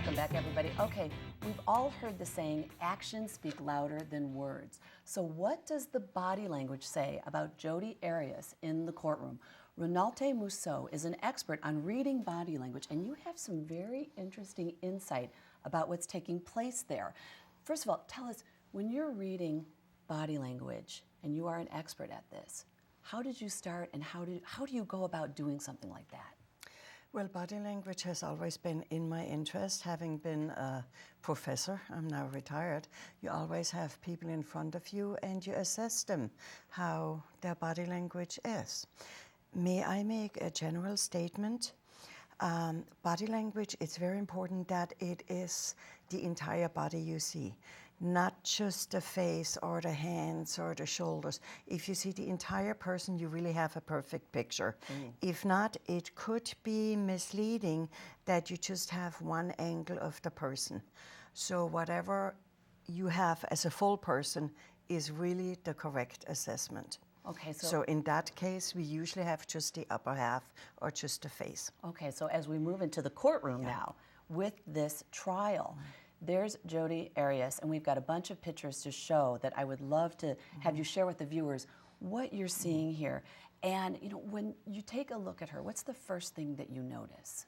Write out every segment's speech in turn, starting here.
Welcome back, everybody. Okay, we've all heard the saying, actions speak louder than words. So what does the body language say about Jodi Arias in the courtroom? Renate Mousseux is an expert on reading body language, and you have some very interesting insight about what's taking place there. First of all, tell us, when you're reading body language, and you are an expert at this, how did you start, and how do you go about doing something like that? Well, body language has always been in my interest. Having been a professor, I'm now retired, you always have people in front of you and you assess them, how their body language is. May I make a general statement? Body language, it's very important that it is the entire body you see, not just the face or the hands or the shoulders. If you see the entire person, you really have a perfect picture. If not, it could be misleading that you just have one angle of the person. So whatever you have as a full person is really the correct assessment. Okay, so in that case, we usually have just the upper half or just the face. Okay, so as we move into the courtroom now with this trial, there's Jodi Arias, and we've got a bunch of pictures to show that I would love to have you share with the viewers what you're seeing here. And you know, when you take a look at her, what's the first thing that you notice?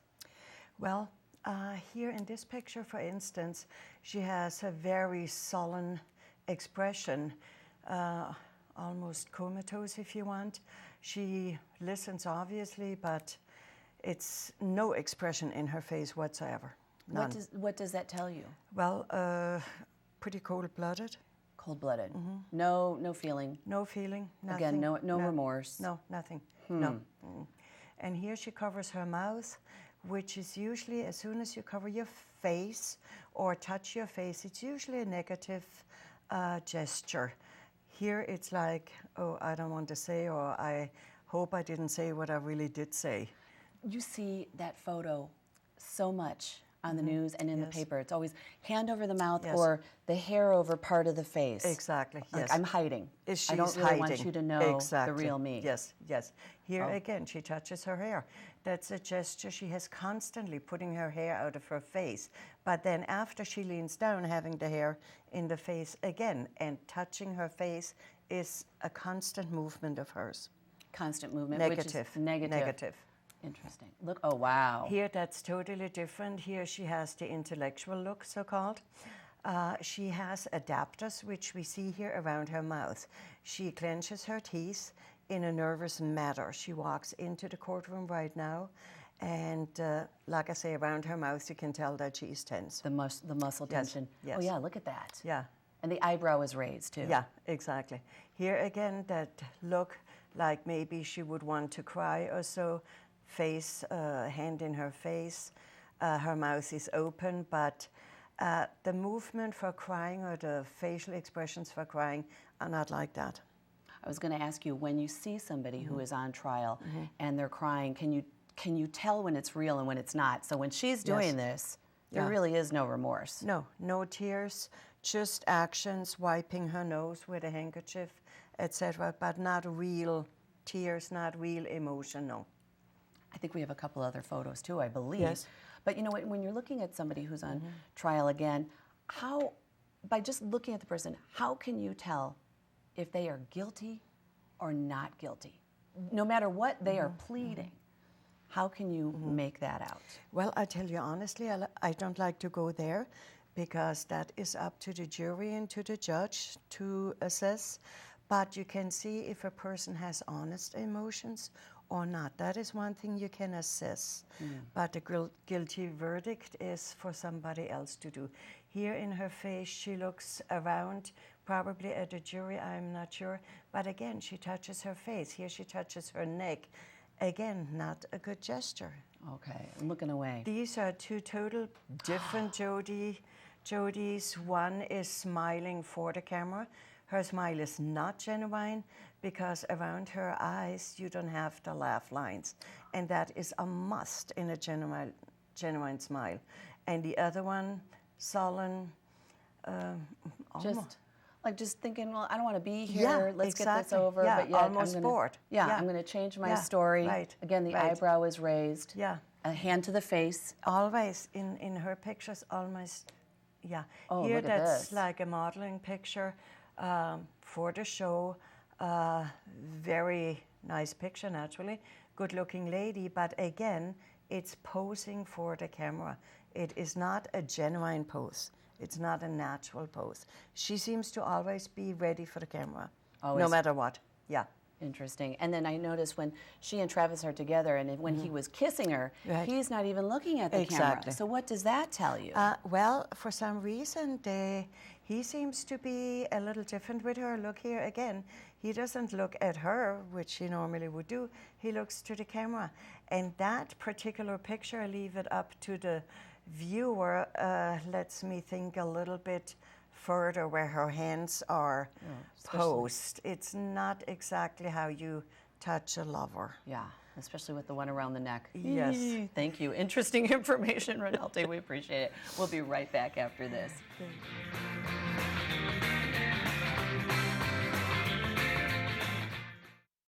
Well, here in this picture, for instance, she has a very sullen expression. Almost comatose, if you want. She listens, obviously, but it's no expression in her face whatsoever. None. What does that tell you? Well, pretty cold-blooded. Cold-blooded. No feeling. No feeling. Nothing. Again, no remorse. No, nothing. No. And here she covers her mouth, which is usually, as soon as you cover your face or touch your face, it's usually a negative gesture. Here it's like, oh, I don't want to say, or I hope I didn't say what I really did say. You see that photo so much on the news and in the paper. It's always hand over the mouth or the hair over part of the face. Exactly, like, I'm hiding. She's I don't really hiding. want you to know the real me. Yes. Here again, she touches her hair. That's a gesture she has constantly, putting her hair out of her face. But then after she leans down, having the hair in the face again, and touching her face is a constant movement of hers. Constant movement, Negative. which is negative. Negative. Interesting. Look, oh wow. Here that's totally different. Here she has the intellectual look, so-called. She has adapters, which we see here around her mouth. She clenches her teeth in a nervous manner. She walks into the courtroom right now, and like I say, around her mouth, you can tell that she is tense. The muscle tension. Yes. Oh yeah, look at that. Yeah. And the eyebrow is raised too. Yeah, exactly. Here again, that look like maybe she would want to cry or so. Face, hand in her face. Her mouth is open, but the movement for crying or the facial expressions for crying are not like that. I was going to ask you, when you see somebody who is on trial and they're crying, can you tell when it's real and when it's not? So when she's doing this, there really is no remorse. No tears, just actions, wiping her nose with a handkerchief, etc., but not real tears, not real emotion, no. I think we have a couple other photos too, I believe. Yes. But you know, when you're looking at somebody who's on trial again, by just looking at the person, how can you tell if they are guilty or not guilty? No matter what they are pleading, how can you make that out? Well, I tell you honestly, I don't like to go there, because that is up to the jury and to the judge to assess. But you can see if a person has honest emotions or not. That is one thing you can assess. But the guilty verdict is for somebody else to do. Here in her face, she looks around, probably at the jury, I'm not sure. But again, she touches her face. Here she touches her neck. Again, not a good gesture. Okay, I'm looking away. These are two total different Jodis. One is smiling for the camera. Her smile is not genuine, because around her eyes you don't have the laugh lines, and that is a must in a genuine smile. And the other one, sullen, Just Like just thinking, well, I don't want to be here. Yeah, Let's get this exactly. over. Yeah, but yet almost bored. Yeah, Yeah. I'm going to change my Yeah, story. right, Again, the right. eyebrow is raised. Yeah. A hand to the face. Always in her pictures, almost, yeah. Oh, Here look at that's this. like a modeling picture for the show. Very nice picture, naturally. Good-looking lady, but again, it's posing for the camera. It is not a genuine pose. It's not a natural pose. She seems to always be ready for the camera, no matter what. Yeah. Interesting. And then I noticed when she and Travis are together, and when he was kissing her, Right. he's not even looking at the Exactly. camera. So what does that tell you? Well, for some reason, he seems to be a little different with her. Look here again. He doesn't look at her, which he normally would do. He looks to the camera. And that particular picture, I leave it up to the viewer, lets me think a little bit further where her hands are posed. It's not exactly how you touch a lover. Yeah, especially with the one around the neck. Yes. Thank you. Interesting information, Renate. We appreciate it. We'll be right back after this. Okay.